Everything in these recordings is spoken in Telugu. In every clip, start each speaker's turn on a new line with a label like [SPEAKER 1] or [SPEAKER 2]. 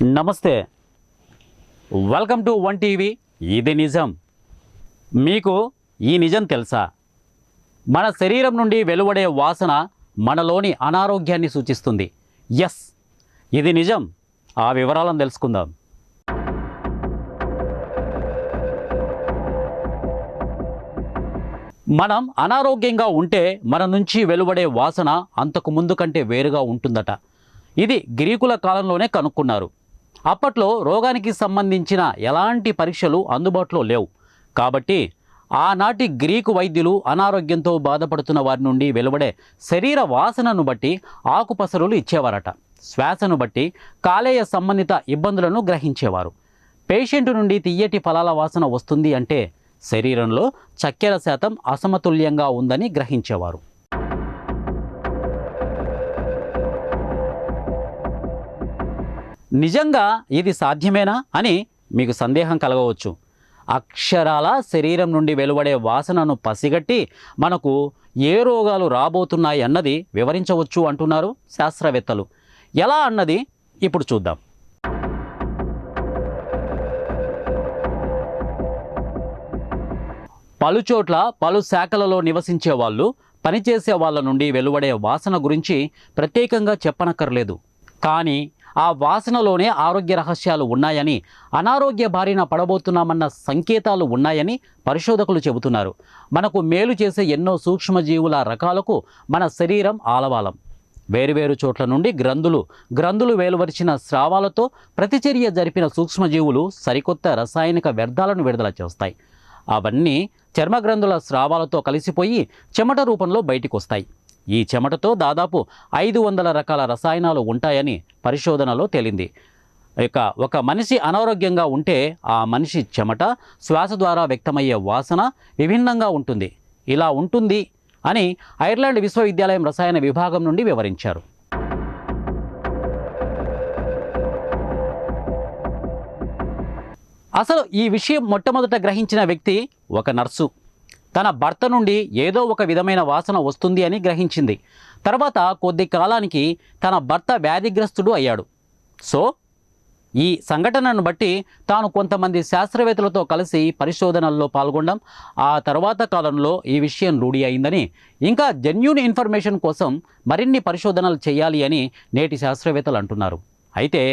[SPEAKER 1] నమస్తే, వెల్కమ్ టు వన్ టీవీ. ఇది నిజం. మీకు ఈ నిజం తెలుసా? మన శరీరం నుండి వెలువడే వాసన మనలోని అనారోగ్యాన్ని సూచిస్తుంది. ఎస్, ఇది నిజం. ఆ వివరాలను తెలుసుకుందాం. మనం అనారోగ్యంగా ఉంటే మన నుంచి వెలువడే వాసన అంతకు ముందు కంటే వేరుగా ఉంటుందట. ఇది గ్రీకుల కాలంలోనే కనుక్కున్నారు. అప్పట్లో రోగానికి సంబంధించిన ఎలాంటి పరీక్షలు అందుబాటులో లేవు. కాబట్టి ఆనాటి గ్రీకు వైద్యులు అనారోగ్యంతో బాధపడుతున్న వారి నుండి వెలువడే శరీర వాసనను బట్టి ఆకుపసరులు ఇచ్చేవారట. శ్వాసను బట్టి కాలేయ సంబంధిత ఇబ్బందులను గ్రహించేవారు. పేషెంట్ నుండి తియ్యటి ఫలాల వాసన వస్తుంది అంటే శరీరంలో చక్కెర శాతం అసమతుల్యంగా ఉందని గ్రహించేవారు. నిజంగా ఇది సాధ్యమేనా అని మీకు సందేహం కలగవచ్చు. అక్షరాల శరీరం నుండి వెలువడే వాసనను పసిగట్టి మనకు ఏ రోగాలు రాబోతున్నాయి అన్నది వివరించవచ్చు అంటున్నారు శాస్త్రవేత్తలు. ఎలా అన్నది ఇప్పుడు చూద్దాం. పలుచోట్ల పలు శాఖలలో నివసించే వాళ్ళు, పనిచేసే వాళ్ళ నుండి వెలువడే వాసన గురించి ప్రత్యేకంగా చెప్పనక్కర్లేదు. కానీ ఆ వాసనలోనే ఆరోగ్య రహస్యాలు ఉన్నాయని, అనారోగ్య బారిన పడబోతున్నామన్న సంకేతాలు ఉన్నాయని పరిశోధకులు చెబుతున్నారు. మనకు మేలు చేసే ఎన్నో సూక్ష్మజీవుల రకాలకు మన శరీరం ఆలవాలం. వేరువేరు చోట్ల నుండి గ్రంథులు వెలువరిచిన స్రావాలతో ప్రతిచర్య జరిపిన సూక్ష్మజీవులు సరికొత్త రసాయనిక వ్యర్థాలను విడుదల చేస్తాయి. అవన్నీ చర్మగ్రంథుల స్రావాలతో కలిసిపోయి చెమట రూపంలో బయటికి వస్తాయి. ఈ చెమటతో దాదాపు 500 రకాల రసాయనాలు ఉంటాయని పరిశోధనలో తేలింది. ఒక మనిషి అనారోగ్యంగా ఉంటే ఆ మనిషి చెమట, శ్వాస ద్వారా వ్యక్తమయ్యే వాసన విభిన్నంగా ఉంటుంది. ఇలా ఉంటుంది అని ఐర్లాండ్ విశ్వవిద్యాలయం రసాయన విభాగం నుండి వివరించారు. అసలు ఈ విషయం మొట్టమొదట గ్రహించిన వ్యక్తి ఒక నర్సు. తన భర్త నుండి ఏదో ఒక విధమైన వాసన వస్తుంది అని గ్రహించింది. తర్వాత కొద్ది కాలానికి తన భర్త వ్యాధిగ్రస్తుడు అయ్యాడు. సో ఈ సంఘటనను బట్టి తాను కొంతమంది శాస్త్రవేత్తలతో కలిసి పరిశోధనల్లో పాల్గొనడం, ఆ తర్వాత కాలంలో ఈ విషయం రూఢి అయిందని, ఇంకా జెన్యూన్ ఇన్ఫర్మేషన్ కోసం మరిన్ని పరిశోధనలు చేయాలి అని నేటి శాస్త్రవేత్తలు అంటున్నారు. అయితే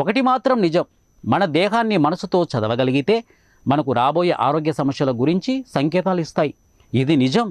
[SPEAKER 1] ఒకటి మాత్రం నిజం, మన దేహాన్ని మనసుతో చదవగలిగితే మనకు రాబోయే ఆరోగ్య సమస్యల గురించి సంకేతాలు ఇస్తాయి. ఇది నిజం.